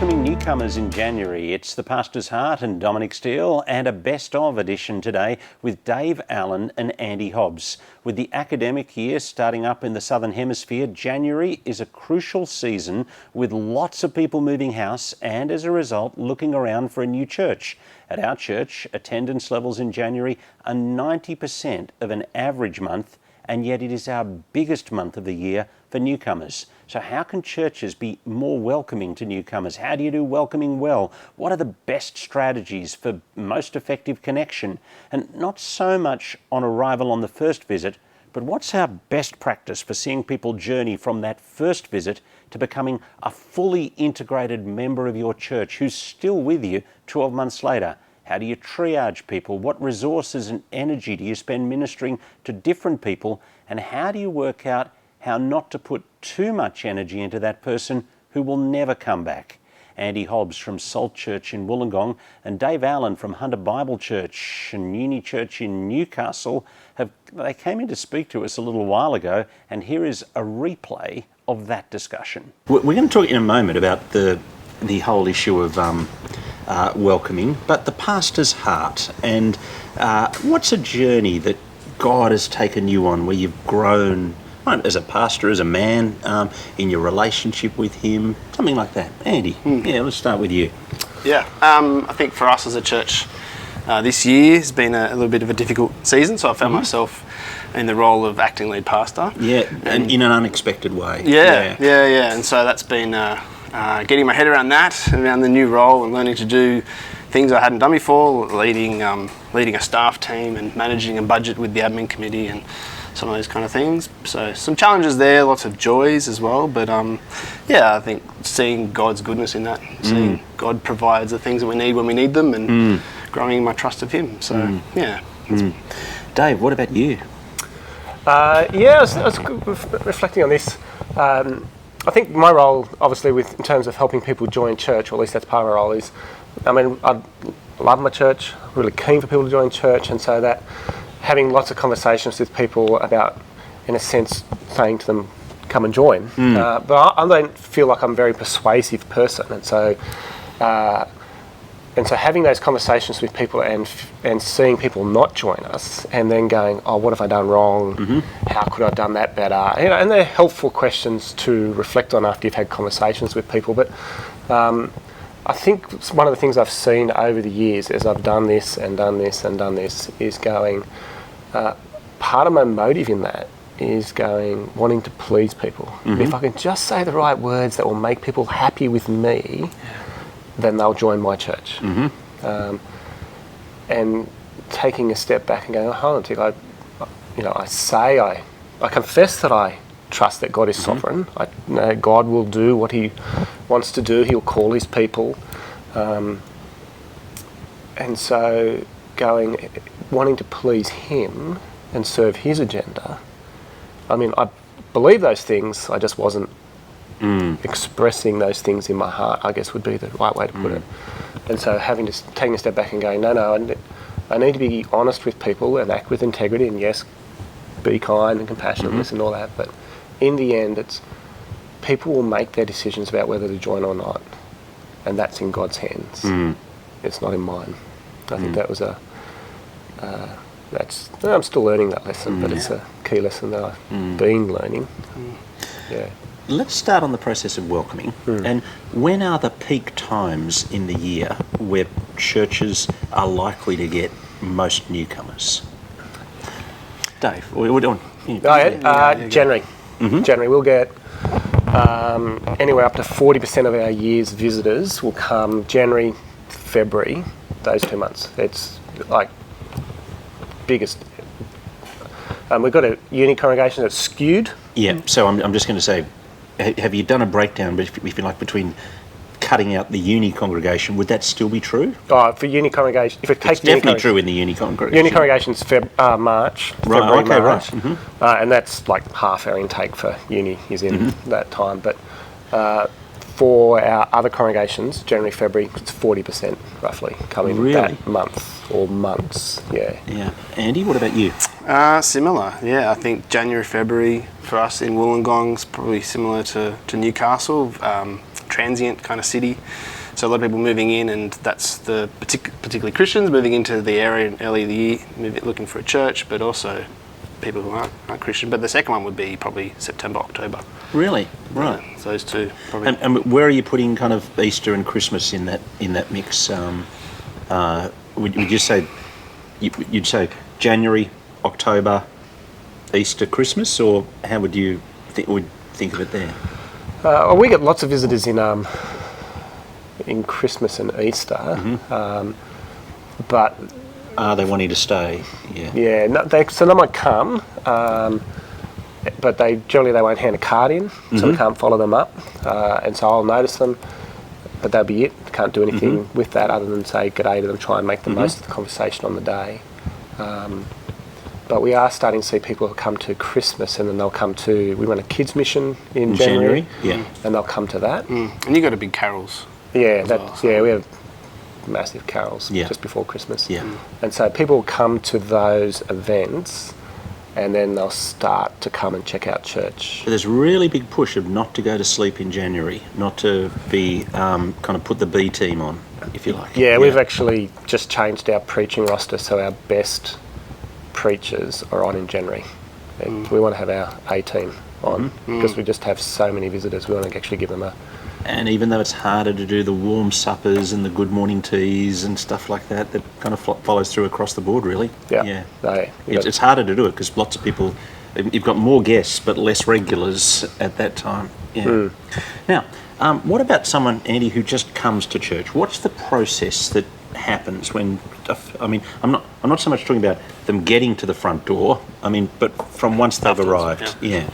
welcoming newcomers in January. It's the Pastor's Heart and Dominic Steele, and a best-of edition today with Dave Allen and Andy Hobbs. With the academic year starting up in the Southern Hemisphere, January is a crucial season with lots of people moving house and, as a result, looking around for a new church. At our church, attendance levels in January are 90% of an average month, and yet it is our biggest month of the year for newcomers. So how can churches be more welcoming to newcomers? How do you do welcoming well? What are the best strategies for most effective connection? And not so much on arrival on the first visit, but what's our best practice for seeing people journey from that first visit to becoming a fully integrated member of your church who's still with you 12 months later? How do you triage people? What resources and energy do you spend ministering to different people? And how do you work out how not to put too much energy into that person who will never come back? Andy Hobbs from Salt Church in Wollongong and Dave Allen from Hunter Bible Church and Uni Church in Newcastle, they came in to speak to us a little while ago, and here is a replay of that discussion. We're going to talk in a moment about the whole issue of welcoming, but the pastor's heart, and what's a journey that God has taken you on where you've grown as a pastor, as a man, in your relationship with him, something like that. Andy, yeah, let's start with you. Yeah, I think for us as a church, this year has been a little bit of a difficult season, so I found myself in the role of acting lead pastor. Yeah, and in an unexpected way. Yeah. And so that's been getting my head around that, around the new role, and learning to do things I hadn't done before, leading a staff team and managing a budget with the admin committee and some of those kind of things. So some challenges there, lots of joys as well, but I think seeing God's goodness in that, seeing God provides the things that we need when we need them, and growing my trust of him. So Dave, what about you? I was reflecting on this. I think my role, obviously, in terms of helping people join church, or at least that's part of my role, is, I love my church, really keen for people to join church, and so that having lots of conversations with people about, in a sense, saying to them, come and join. But I don't feel like I'm a very persuasive person, and so having those conversations with people and seeing people not join us, and then going, oh, what have I done wrong? How could I have done that better? And they're helpful questions to reflect on after you've had conversations with people. But I think one of the things I've seen over the years as I've done this and done this and done this is going, part of my motive in that is wanting to please people. If I can just say the right words that will make people happy with me, then they'll join my church. And taking a step back and going, oh, hold on, I confess that I trust that God is sovereign. I know God will do what he wants to do. He'll call his people. And so wanting to please him and serve his agenda. I believe those things, I just wasn't expressing those things in my heart, I guess would be the right way to put it. And so taking a step back and going, no, I need to be honest with people and act with integrity, and yes, be kind and compassionate and all that, but in the end, it's people will make their decisions about whether to join or not, and that's in God's hands. It's not in mine. I think that was I'm still learning that lesson, but it's a key lesson that I've been learning. Let's start on the process of welcoming. And when are the peak times in the year where churches are likely to get most newcomers? Dave, we're doing. January. January, we'll get anywhere up to 40% of our year's visitors will come January, February, those 2 months. It's like biggest. We've got a uni congregation that's skewed. Yeah, so I'm just going to say, have you done a breakdown, if you like, between cutting out the uni congregation? Would that still be true? For uni congregation, if it takes it's definitely true in the uni congregation. Uni congregation's March, right? February, March, and that's like half our intake for uni is in that time. But for our other congregations, January, February, it's 40% roughly coming that month or months. Yeah. Andy, what about you? Similar. Yeah, I think January, February for us in Wollongong is probably similar to Newcastle. transient kind of city. So a lot of people moving in, and that's the particularly Christians moving into the area early in the year, looking for a church, but also people who aren't Christian. But the second one would be probably September, October. Really? Right. Yeah, so those two probably. And where are you putting kind of Easter and Christmas in that mix? Would you say you'd say January, October, Easter, Christmas, or how would you think of it there? Well, we get lots of visitors in Christmas and Easter, but Are they wanting to stay? Yeah. yeah, no, they might come, but generally they won't hand a card in, so we can't follow them up, and so I'll notice them, but that'll be it. Can't do anything with that other than say good day to them, try and make the most of the conversation on the day. But we are starting to see people who come to Christmas, and then they'll come to, we run a kids mission in January, yeah, and they'll come to that. And you got a big carols. Yeah, well, so. yeah, we have massive carols Yeah. just before Christmas. Yeah. And so people come to those events, and then they'll start to come and check out church. There's a really big push of not to go to sleep in January, not to be kind of put the B team on, if you like. Yeah, we've actually just changed our preaching roster, so our best preachers are on in January. We want to have our A team on because we just have so many visitors. We want to actually give them a. And even though it's harder to do the warm suppers and the good morning teas and stuff like that, that kind of follows through across the board, really. Yeah. It's harder to do it because lots of people, you've got more guests but less regulars at that time. Yeah. Now, what about someone, Andy, who just comes to church? What's the process that happens when? I mean, I'm not so much talking about them getting to the front door. I mean, but from once they've arrived. Yeah.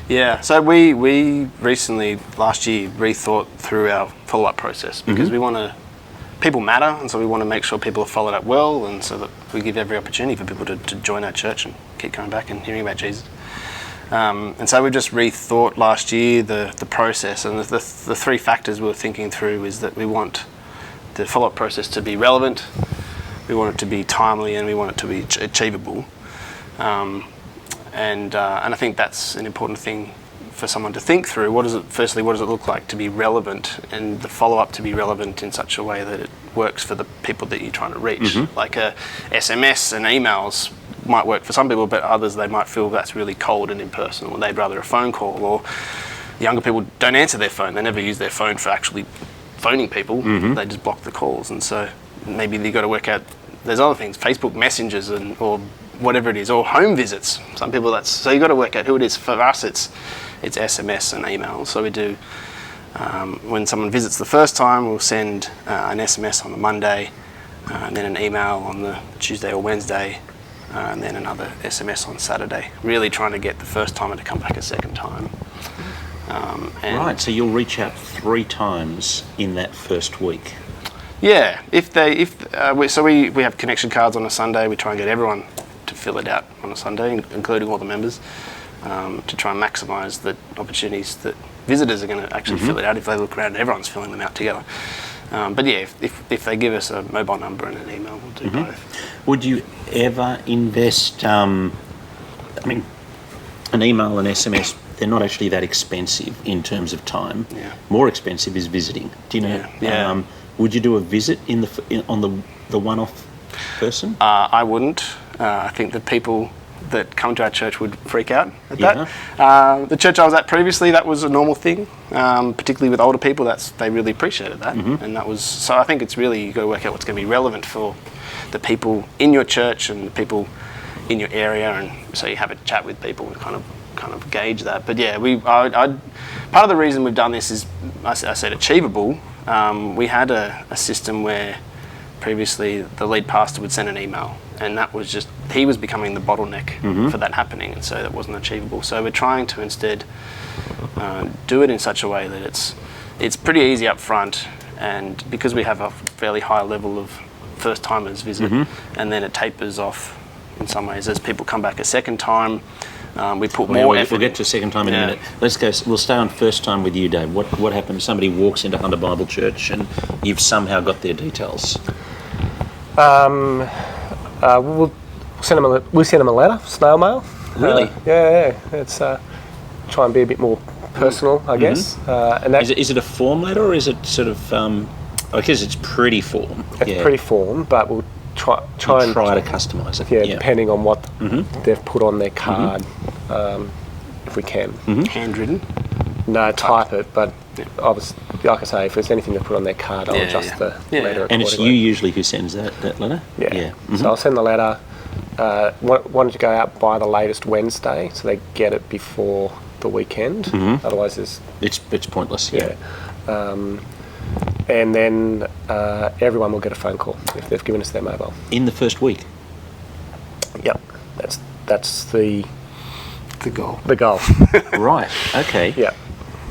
Yeah, so we recently, last year, rethought through our follow-up process because we want to, people matter, and so we want to make sure people are followed up well, and so that we give every opportunity for people to join our church and keep coming back and hearing about Jesus. And so we just rethought last year the process, and the three factors we were thinking through is that we want the follow-up process to be relevant, we want it to be timely, and we want it to be achievable. And I think that's an important thing for someone to think through. Firstly, what does it look like to be relevant, and the follow-up to be relevant in such a way that it works for the people that you're trying to reach. Like SMS and emails might work for some people, but others they might feel that's really cold and impersonal, and they'd rather a phone call. Or younger people don't answer their phone. They never use their phone for actually phoning people. They just block the calls, and so maybe you've got to work out, there's other things, Facebook messengers or whatever it is, or home visits. Some people so you've got to work out who it is. For us, it's SMS and email. So we do, when someone visits the first time, we'll send an SMS on the Monday, and then an email on the Tuesday or Wednesday, and then another SMS on Saturday. Really trying to get the first timer to come back a second time. Right, so you'll reach out 3 times in that first week. Yeah, we have connection cards on a Sunday. We try and get everyone to fill it out on a Sunday, including all the members, to try and maximise the opportunities that visitors are going to actually fill it out. If they look around and everyone's filling them out together. But yeah, if they give us a mobile number and an email, we'll do both. Would you ever invest, an email and SMS, they're not actually that expensive in terms of time. Yeah. More expensive is visiting. Do you know? Yeah. Would you do a visit on the one-off person? I wouldn't. I think the people that come to our church would freak out at that. The church I was at previously, that was a normal thing, particularly with older people. They really appreciated that, and that was. So I think it's really, you got to work out what's going to be relevant for the people in your church and the people in your area, and so you have a chat with people and kind of gauge that. But yeah, part of the reason we've done this is, I said achievable. We had a system where previously the lead pastor would send an email, and that was just, he was becoming the bottleneck for that happening, and so that wasn't achievable. So we're trying to instead do it in such a way that it's pretty easy up front, and because we have a fairly high level of first timers visit, and then it tapers off in some ways as people come back a second time. We put more effort. We'll get to second time in a minute. Let's go. We'll stay on first time with you, Dave. What happens? Somebody walks into Hunter Bible Church and you've somehow got their details. We'll send them a letter, snail mail. Really? Yeah. It's try and be a bit more personal, I guess. And that, Is it a form letter, or is it sort of? I guess it's pretty form. it's pretty form, but we'll try To customise it. yeah, depending on what they've put on their card, if we can. Handwritten. No, type it, but obviously, like I say, if there's anything to put on their card, I'll adjust the letter And it's you accordingly. usually who sends that letter? Yeah. So I'll send the letter. Wanted to go out by the latest Wednesday, so they get it before the weekend. Otherwise, It's pointless. yeah. And then everyone will get a phone call if they've given us their mobile. In the first week. Yep, that's the goal. goal. Right. Okay. Yeah.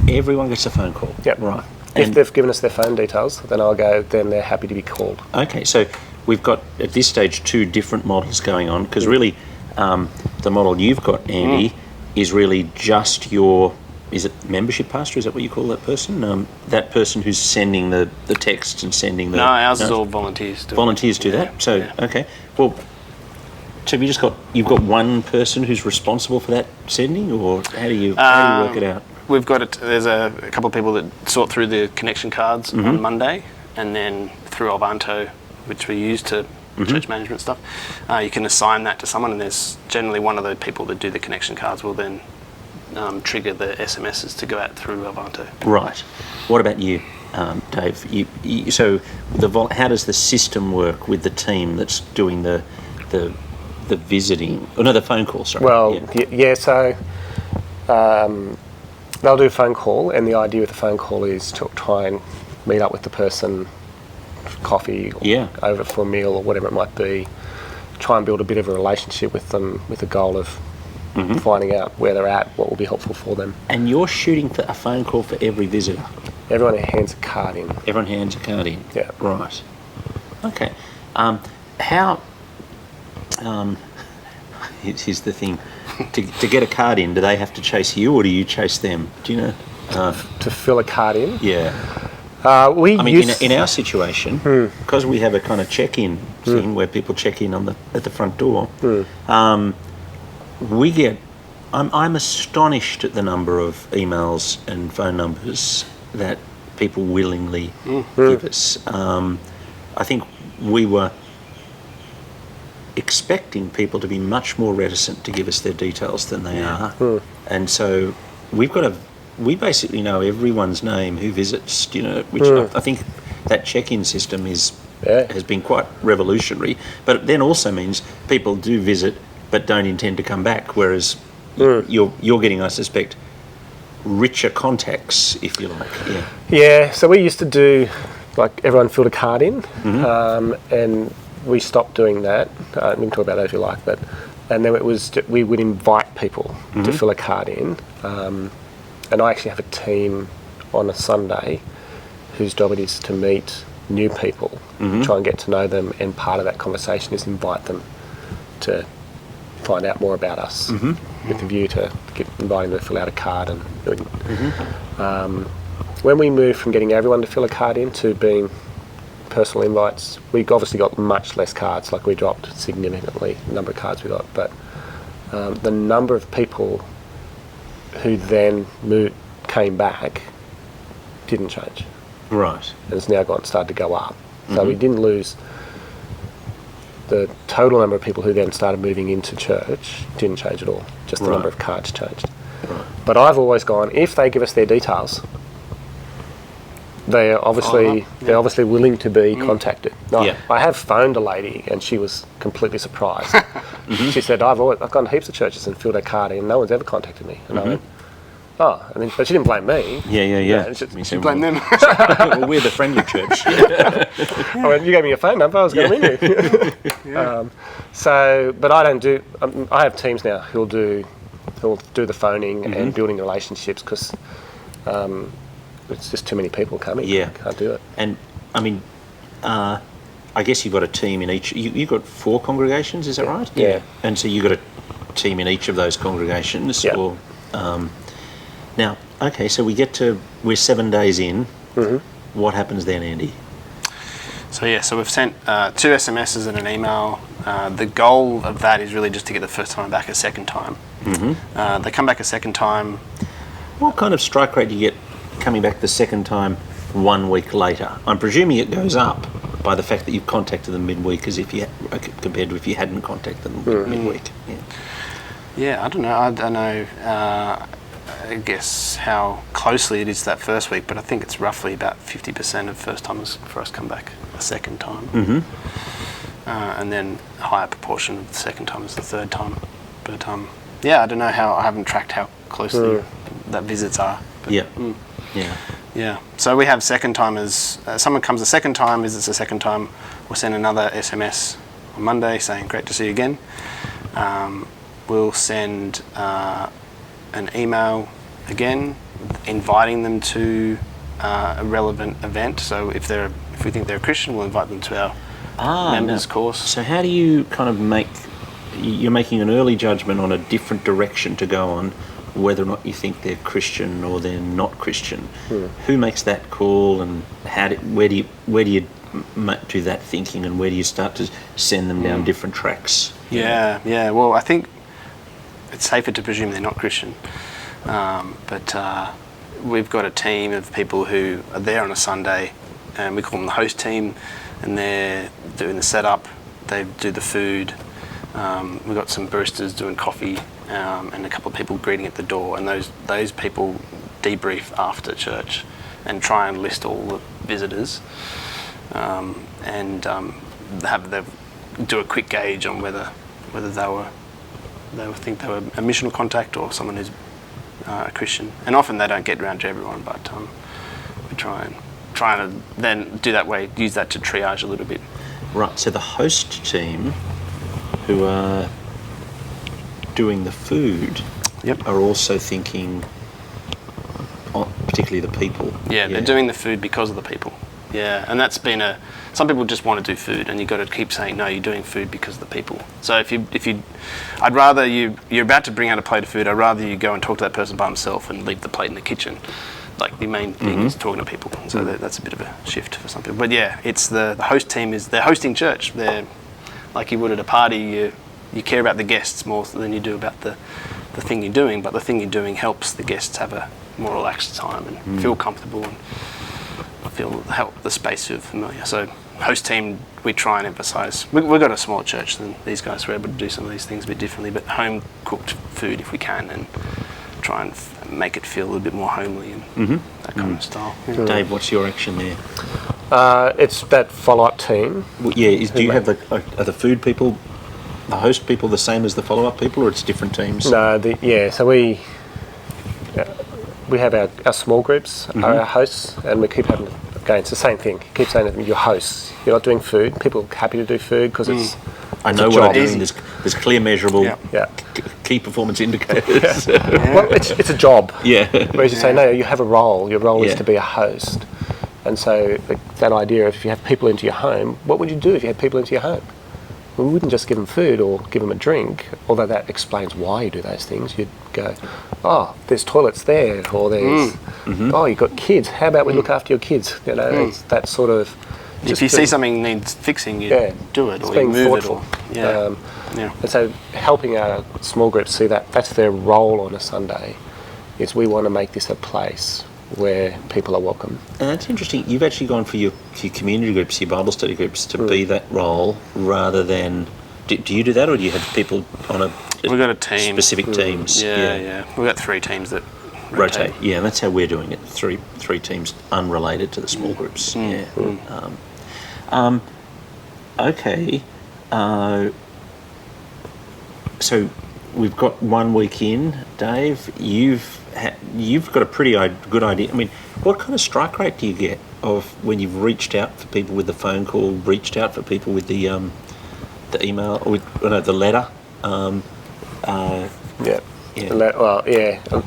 Everyone gets a phone call. Yep. Right. If And- they've given us their phone details, then I'll go. Then they're happy to be called. Okay, so we've got at this stage 2 different models going on, because really the model you've got, Andy, is really just your, is it membership pastor? Is that what you call that person? That person who's sending the text and sending the... No, ours is all volunteers. Volunteers do that? So, okay. Well, so you've got one person who's responsible for that sending, or how do you work it out? We've got there's a couple of people that sort through the connection cards on Monday, and then through Alvanto, which we use to church management stuff, you can assign that to someone, and there's generally one of the people that do the connection cards will then trigger the SMSs to go out through Alvanto. Right. What about you, Dave? So how does the system work with the team that's doing the visiting? Oh no, the phone call. Sorry. Well, yeah. So they'll do a phone call, and the idea with the phone call is to try and meet up with the person, for coffee, or over for a meal, or whatever it might be. Try and build a bit of a relationship with them, with the goal of finding out where they're at, what will be helpful for them. And you're shooting for a phone call for every visitor? Everyone hands a card in. Everyone hands a card in? Yeah. Right. Okay. Here's the thing. To get a card in, do they have to chase you, or do you chase them? Do you know? To fill a card in? Yeah. In our situation, because we have a kind of check-in thing where people check in at the front door, we get... I'm astonished at the number of emails and phone numbers that people willingly give us. I think we were expecting people to be much more reticent to give us their details than they are, and so we basically know everyone's name who visits. Which I think that check-in system has been quite revolutionary. But it then also means people do visit but don't intend to come back, whereas you're getting, I suspect, richer contacts, if you like. Yeah. So we used to do, like, everyone filled a card in, and we stopped doing that. We can talk about that if you like, and then we would invite people to fill a card in, and I actually have a team on a Sunday whose job it is to meet new people, try and get to know them, and part of that conversation is invite them to find out more about us, with the view to inviting them to fill out a card. And when we moved from getting everyone to fill a card in to being personal invites, we obviously got much less cards. Like, we dropped significantly the number of cards we got, but the number of people who then came back didn't change. Right. And it's now started to go up. So we didn't lose. The total number of people who then started moving into church didn't change at all. Just the number of cards changed. Right. But I've always gone, if they give us their details, they're obviously willing to be contacted. No, I have phoned a lady, and she was completely surprised. She said, I've gone to heaps of churches and filled a card in, and no one's ever contacted me. And I went, but she didn't blame me. Yeah. She blamed them. Well, we're the friendly church. I went, you gave me your phone number, I was going to ring you. But I don't do... I have teams now who'll do the phoning and building relationships, because it's just too many people coming. Yeah. Can't do it. And, I guess you've got a team in each... You've got 4 congregations, is that right? Yeah. And so you've got a team in each of those congregations? Yeah. Or, now, okay, so we're 7 days in. What happens then, Andy? So we've sent 2 SMSs and an email. The goal of that is really just to get the first time back a second time. They come back a second time. What kind of strike rate do you get coming back the second time 1 week later? I'm presuming it goes up by the fact that you've contacted them midweek, as if you compared to if you hadn't contacted them midweek. Yeah. Yeah, I don't know. I don't know. I guess how closely it is that first week, but I think it's roughly about 50% of first timers for us come back a second time, and then a higher proportion of the second timers the third time. But yeah, I don't know how. I haven't tracked how closely that visits are. But, yeah. So we have second timers. Someone comes a second time, visits a second time. We'll send another SMS on Monday saying great to see you again. We'll send an email again inviting them to a relevant event. So if we think they're a Christian, we'll invite them to our members course. So how do you kind of you're making an early judgment on a different direction to go on, whether or not you think they're Christian or they're not Christian? Who makes that call, and where do you do that thinking, and where do you start to send them down different tracks? Yeah. Well, I think it's safer to presume they're not Christian. But we've got a team of people who are there on a Sunday, and we call them the host team, and they're doing the setup, they do the food. We've got some baristas doing coffee, and a couple of people greeting at the door, and those people debrief after church and try and list all the visitors, and do a quick gauge on whether they think they were a missional contact or someone who's a Christian. And often they don't get around to everyone, but we try and then do that way, use that to triage a little bit. Right, so the host team who are doing the food are also thinking, particularly the people. Yeah, they're doing the food because of the people. Yeah, and that's been some people just want to do food, and you've got to keep saying, no, you're doing food because of the people. So I'd rather you're about to bring out a plate of food, I'd rather you go and talk to that person by himself and leave the plate in the kitchen. Like, the main thing is talking to people. So that's a bit of a shift for some people. But yeah, it's the host team they're hosting church. They're, like you would at a party, you care about the guests more than you do about the thing you're doing, but the thing you're doing helps the guests have a more relaxed time and feel comfortable and help the space feel familiar. So host team, we try and emphasise. We've got a smaller church than these guys, so we're able to do some of these things a bit differently, but home cooked food if we can, and try and make it feel a little bit more homely and that kind of style. Yeah. Dave, what's your action there? It's that follow-up team. Well, do you have are the food people, the host people, the same as the follow-up people, or it's different teams? No, so we have our small groups, are our hosts, and we keep having, again, it's the same thing. Keep saying to them, you're hosts. You're not doing food. People are happy to do food because it's I know what I'm doing. There's clear, measurable key performance indicators. Well, it's a job. Yeah. Whereas you say, no, you have a role. Your role is to be a host. And so that idea of if you have people into your home, what would you do if you had people into your home? Well, we wouldn't just give them food or give them a drink, although that explains why you do those things. You'd go, oh, there's toilets there, or there's, oh, you've got kids. How about we look after your kids? You know, it's that sort of... If you see something needs fixing, you do it, or you move thoughtful. It. Or, And so helping our small groups see that's their role on a Sunday, is we want to make this a place where people are welcome. And that's interesting. You've actually gone for your community groups, your Bible study groups, to be that role rather than... Do you do that, or do you have people on we've got a team. Specific teams? Yeah. We've got 3 teams that rotate. Yeah, and that's how we're doing it. Three teams unrelated to the small groups. Okay. So we've got 1 week in, Dave. You've got a pretty good idea. I mean, what kind of strike rate do you get of when you've reached out for people with the phone call, reached out for people with the email, or the letter?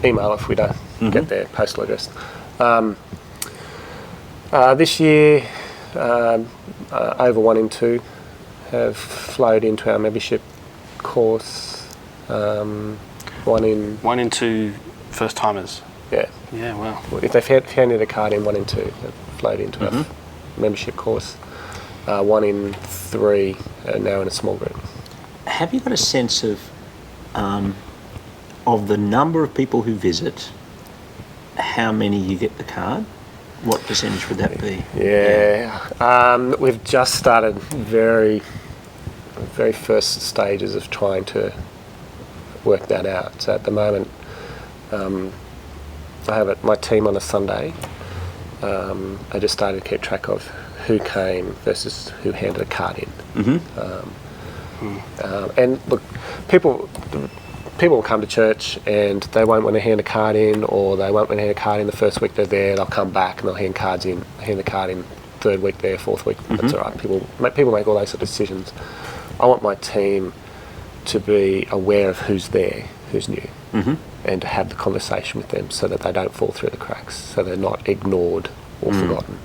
Email if we don't get their postal address. This year, over 1 in 2 have flowed into our membership course. 1 in 2 first timers. Yeah. Yeah. Wow. If they've handed a card in, 1 in 2 have flowed into our membership course. 1 in 3 are now in a small group. Have you got a sense of the number of people who visit how many you get the card? What percentage would that be? We've just started very first stages of trying to work that out. So at the moment, I have my team on a Sunday. I just started to keep track of who came versus who handed a card in. And look, people will come to church and they won't want to hand a card in, or they won't want to hand a card in the first week they're there. They'll come back and they'll hand the card in third week there, fourth week. That's all right. People make all those sort of decisions. I want my team to be aware of who's there, who's new, and to have the conversation with them so that they don't fall through the cracks, so they're not ignored or forgotten.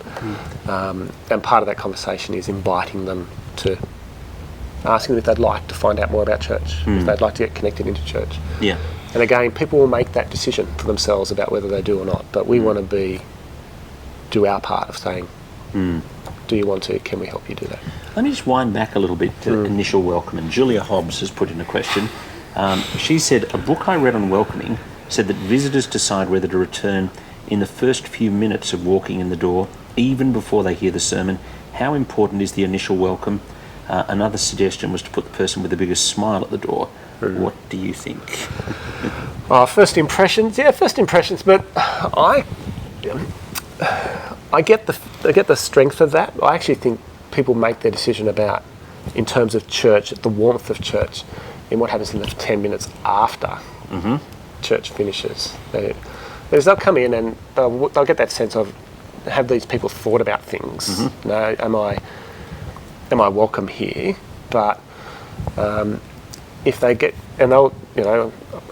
And part of that conversation is inviting them to, asking them if they'd like to find out more about church, if they'd like to get connected into church. Yeah. And again, people will make that decision for themselves about whether they do or not, but we want to do our part of saying, do you want to? Can we help you do that? Let me just wind back a little bit to initial welcome. And Julia Hobbs has put in a question. She said, a book I read on welcoming said that visitors decide whether to return in the first few minutes of walking in the door, even before they hear the sermon. How important is the initial welcome? Another suggestion was to put the person with the biggest smile at the door. What do you think? First impressions, but I get the strength of that. I actually think people make their decision about, in terms of church, the warmth of church, in what happens in the 10 minutes after church finishes. They'll come in and they'll get that sense of, have these people thought about things? No, am I welcome here? But if they get, and they'll,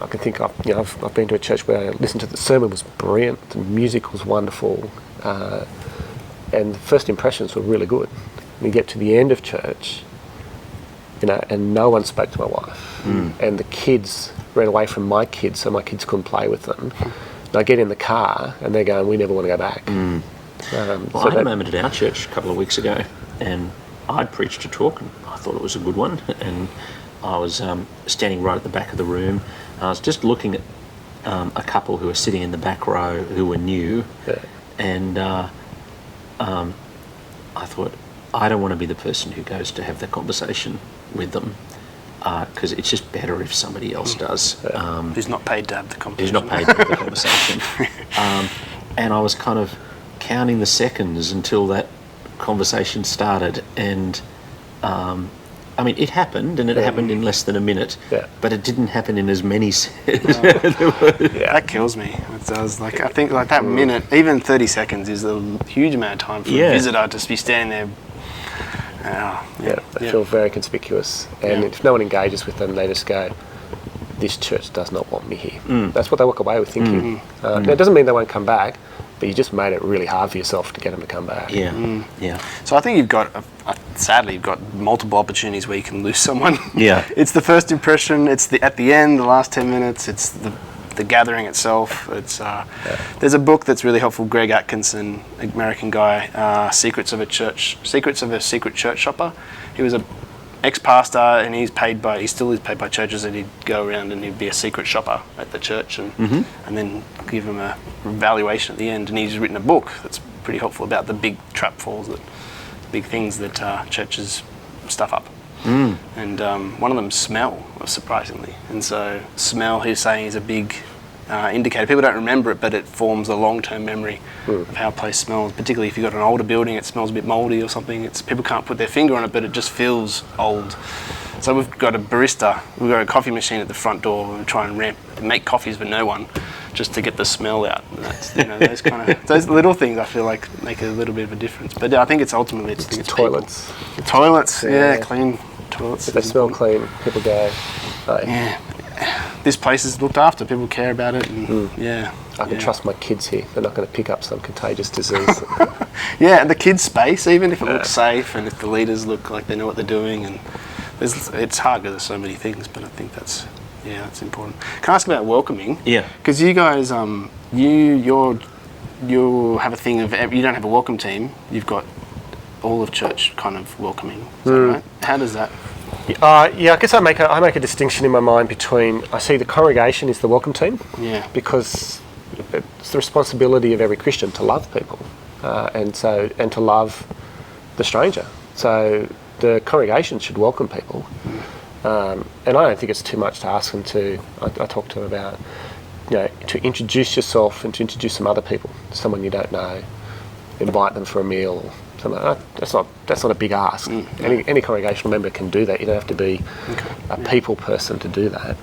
I can think I've been to a church where I listened to the sermon was brilliant, the music was wonderful, and the first impressions were really good. We get to the end of church, and no one spoke to my wife, and the kids ran away from my kids, so my kids couldn't play with them. And I get in the car, and they're going, "We never want to go back." Well, I had a moment at our church a couple of weeks ago, and I'd preached a talk, and I thought it was a good one, and I was standing right at the back of the room. I was just looking at a couple who were sitting in the back row who were new, and I thought, I don't want to be the person who goes to have the conversation with them, because it's just better if somebody else does. Who's not paid to have the conversation. Who's not paid to have the conversation. And I was kind of counting the seconds until that conversation started, and it happened, and it happened in less than a minute, but it didn't happen in as many That kills me. It does. I think that minute, even 30 seconds is a huge amount of time for a visitor to be standing there. They feel very conspicuous, and if no one engages with them, they just go, this church does not want me here. That's what they walk away with thinking. Now, it doesn't mean they won't come back, but you just made it really hard for yourself to get them to come back. So I think you've got, sadly, you've got multiple opportunities where you can lose someone. It's the first impression, it's at the end, the last 10 minutes, it's the gathering itself. It's there's a book that's really helpful, Greg Atkinson, American guy, Secrets of a Secret Church Shopper. He was a ex-pastor, and he still is paid by churches, and he'd go around and he'd be a secret shopper at the church, and then give them a valuation at the end. And he's written a book that's pretty helpful about the big trapfalls, big things that churches stuff up. And one of them, smell, surprisingly. And so smell, he's saying, is a big indicator. People don't remember it, but it forms a long-term memory of how a place smells. Particularly if you've got an older building, it smells a bit mouldy or something. People can't put their finger on it, but it just feels old. So we've got a barista, we've got a coffee machine at the front door, and we try and make coffees for no one, just to get the smell out. And that's, those little things I feel like make a little bit of a difference. But I think it's ultimately it's toilets. People. Toilets, clean toilets. If they smell clean, people go, this place is looked after, people care about it, and I can trust my kids here. They're not going to pick up some contagious disease. And the kids' space, even if it looks safe, and if the leaders look like they know what they're doing, and it's hard because there's so many things, but I think that's important. Can I ask about welcoming? Because you guys, you have a thing of, you don't have a welcome team, you've got all of church kind of welcoming. Is that right? How does that? I guess I make a distinction in my mind between, I see the congregation is the welcome team, because it's the responsibility of every Christian to love people, and to love the stranger. So the congregation should welcome people, and I don't think it's too much to ask them to. I talk to them about, to introduce yourself and to introduce some other people, someone you don't know, invite them for a meal. Or something. That's not a big ask. Any congregational member can do that. You don't have to be a people person to do that.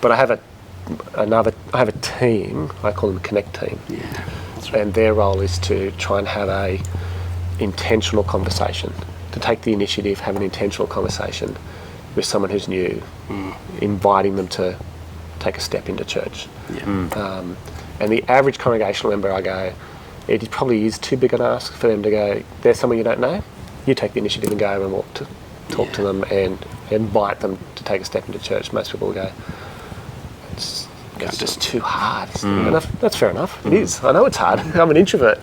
But I have a team. I call them a Connect team, and their role is to try and have a intentional conversation, to take the initiative, have an intentional conversation with someone who's new, inviting them to take a step into church. And the average congregational member, I go, it probably is too big an ask for them to go, there's someone you don't know, you take the initiative and go and talk to them and invite them to take a step into church. Most people will go, it's just too hard. And that's fair enough. It is. I know it's hard. I'm an introvert.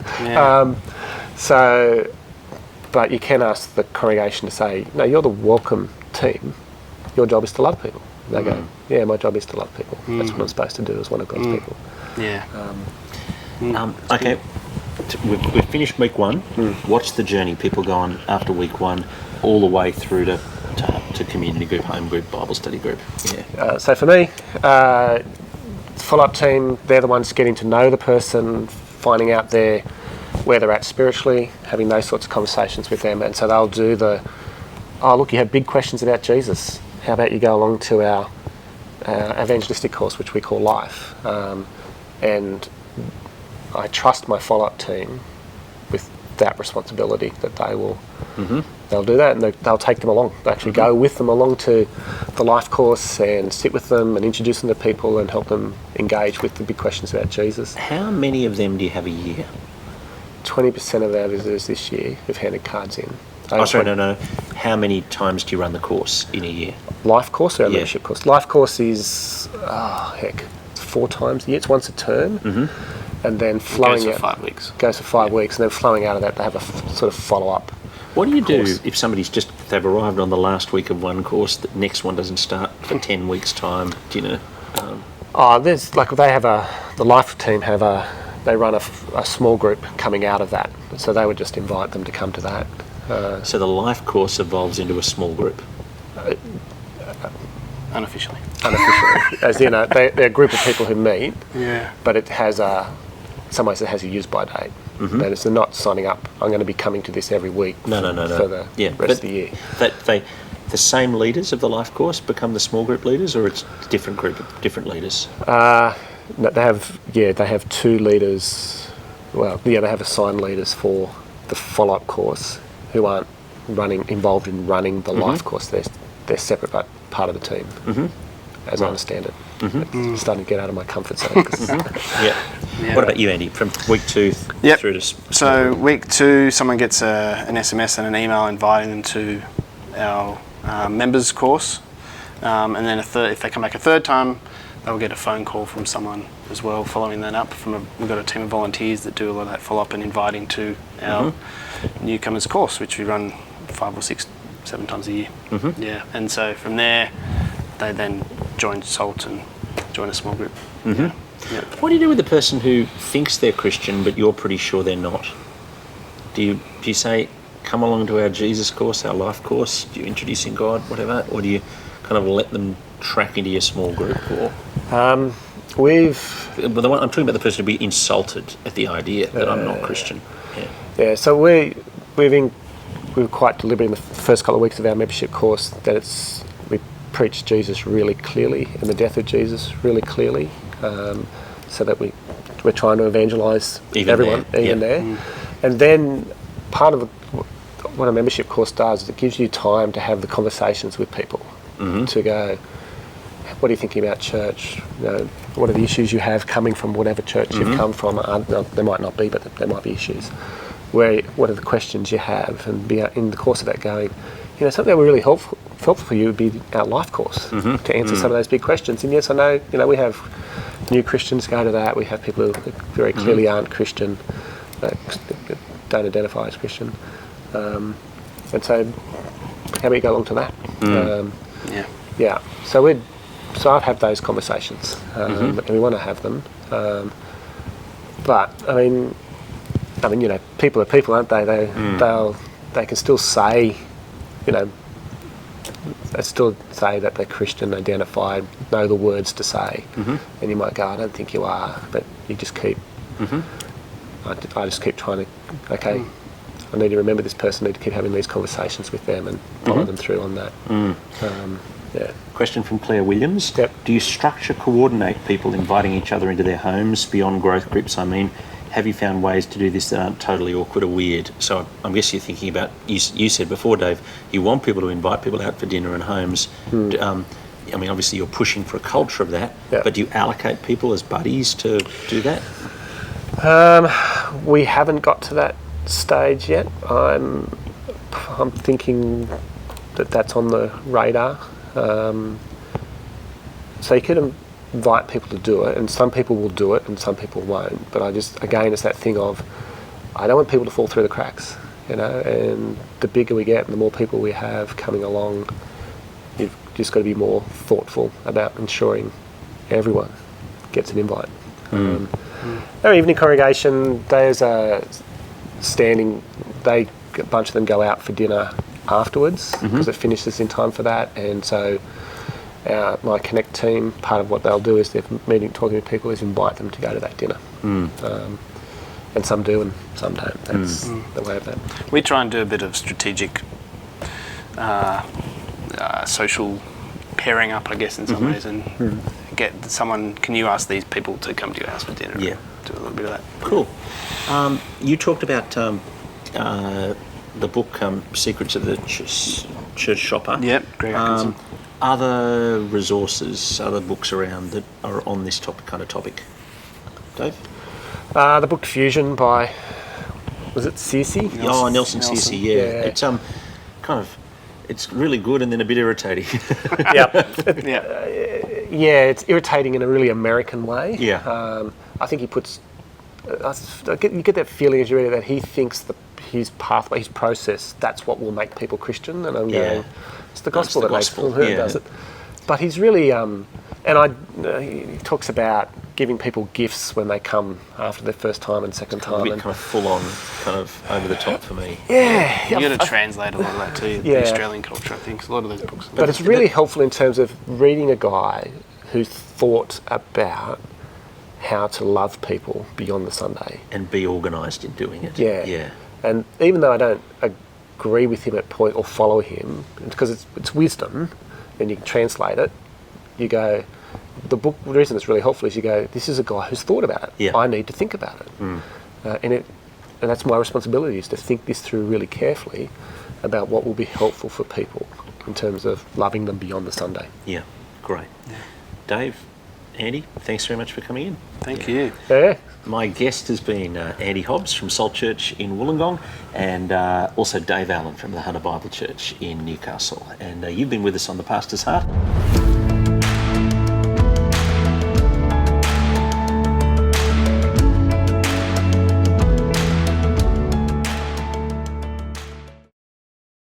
But you can ask the congregation to say, no, you're the welcome team. Your job is to love people. They go, yeah, my job is to love people. That's what I'm supposed to do as one of God's people. Okay, we've finished week 1. What's the journey? People go on after week 1 all the way through to community group, home group, Bible study group. So for me, follow-up team, they're the ones getting to know the person, finding out where they're at spiritually, having those sorts of conversations with them. And so they'll do look, you have big questions about Jesus. How about you go along to our evangelistic course, which we call Life. And I trust my follow-up team with that responsibility, that they'll do that, and they'll take them along. They actually go with them along to the Life course and sit with them and introduce them to people and help them engage with the big questions about Jesus. How many of them do you have a year? 20% of our visitors this year have handed cards in. No. How many times do you run the course in a year? Life course or our membership course? Life course is, it's 4 times a year. It's once a term. And then flowing goes for out. 5 weeks. Goes for 5 weeks. And then flowing out of that, they have a sort of follow-up. What do you do if they've arrived on the last week of one course, the next one doesn't start for 10 weeks' time? Do you know? There's, like, the Life team they run a small group coming out of that. So they would just invite them to come to that. So the Life course evolves into a small group? Unofficially. As you know, they're a group of people who meet, but it has in some ways it has a use-by date. That is, they're not signing up, I'm going to be coming to this every week for the rest of the year. The same leaders of the Life course become the small group leaders, or it's a different group of different leaders? No, they have 2 leaders. Well, they have assigned leaders for the follow-up course who aren't involved in running the Life course. They're separate but part of the team, as I understand it. It's starting to get out of my comfort zone. What about you, Andy? From week 2 through to... So week 2, someone gets an SMS and an email inviting them to our members course, and then if they come back a third time, they'll get a phone call from someone as well following that up. We've got a team of volunteers that do a lot of that follow-up and inviting to our newcomers course, which we run 5 or 6, 7 times a year. And so from there, they then join SALT and join a small group. What do you do with the person who thinks they're Christian but you're pretty sure they're not? Do you say, come along to our Jesus course, our Life course? Do you introduce in God, whatever? Or do you kind of let them track into your small group? Or I'm talking about the person who'd be insulted at the idea that I'm not Christian. So we're quite deliberate in the first couple of weeks of our membership course that we preach Jesus really clearly and the death of Jesus really clearly, so that we're trying to evangelise everyone, even there. And then part of what a membership course does is it gives you time to have the conversations with people, to go, what are you thinking about church? What are the issues you have coming from whatever church you've come from? There might not be, but there might be issues. What are the questions you have? And be in the course of that going, something that would really helpful for you would be our Life course to answer some of those big questions. And yes, I know, we have new Christians go to that. We have people who very clearly aren't Christian, don't identify as Christian. And so how about you go along to that? So so I've had those conversations, and we want to have them. But I mean, you know, people are people, aren't they? They can still say, you know, they still say that they're Christian, identified, know the words to say, and you might go, I don't think you are, but you just keep. I just keep trying to. Okay, I need to remember this person. I need to keep having these conversations with them and follow them through on that. Yeah. Question from Claire Williams. Yep. Do you structure, coordinate people inviting each other into their homes beyond growth groups? I mean, have you found ways to do this that aren't totally awkward or weird? So I guess you're thinking about, you said before, Dave, you want people to invite people out for dinner and homes. I mean, obviously you're pushing for a culture of that, but do you allocate people as buddies to do that? We haven't got to that stage yet. I'm thinking that that's on the radar. So you could invite people to do it, and some people will do it and some people won't. But again, it's that thing of, I don't want people to fall through the cracks, you know, and the bigger we get and the more people we have coming along, you've just got to be more thoughtful about ensuring everyone gets an invite. Our evening congregation, there's a standing, a bunch of them go out for dinner afterwards because it finishes in time for that, and so my Connect team, part of what they'll do is they're talking to people, is invite them to go to that dinner. And some do and some don't. That's the way of that. We try and do a bit of strategic social pairing up, I guess, in some ways, and get someone, can you ask these people to come to your house for dinner? Yeah. Do a little bit of that. Cool. You talked about the book Secrets of the Church Shopper. Yep, Greg Atkinson. Other resources, other books around that are on this kind of topic? Dave? The book Fusion by, was it Searcy? Nelson Searcy, yeah. It's kind of, it's really good and then a bit irritating. It's irritating in a really American way. Yeah. I think he puts, you get that feeling as you read it that he thinks his pathway, his process, that's what will make people Christian. And I'm going, it's the gospel that makes people who does it. But he's really, he talks about giving people gifts when they come after their first time and second time. A bit kind of full on, kind of over the top for me. Yeah. You got to translate a lot of that too, the Australian culture, I think, a lot of those books. But it's really helpful in terms of reading a guy who thought about how to love people beyond the Sunday. And be organised in doing it. Yeah. And even though I don't agree with him at point or follow him, because it's wisdom, and you can translate it, you go, the reason it's really helpful is you go, this is a guy who's thought about it. Yeah. I need to think about it. And that's my responsibility, is to think this through really carefully about what will be helpful for people in terms of loving them beyond the Sunday. Yeah, great. Yeah. Dave, Andy, thanks very much for coming in. Thank you. Yeah. My guest has been Andy Hobbs from Salt Church in Wollongong, and also Dave Allen from the Hunter Bible Church in Newcastle. And you've been with us on The Pastor's Heart.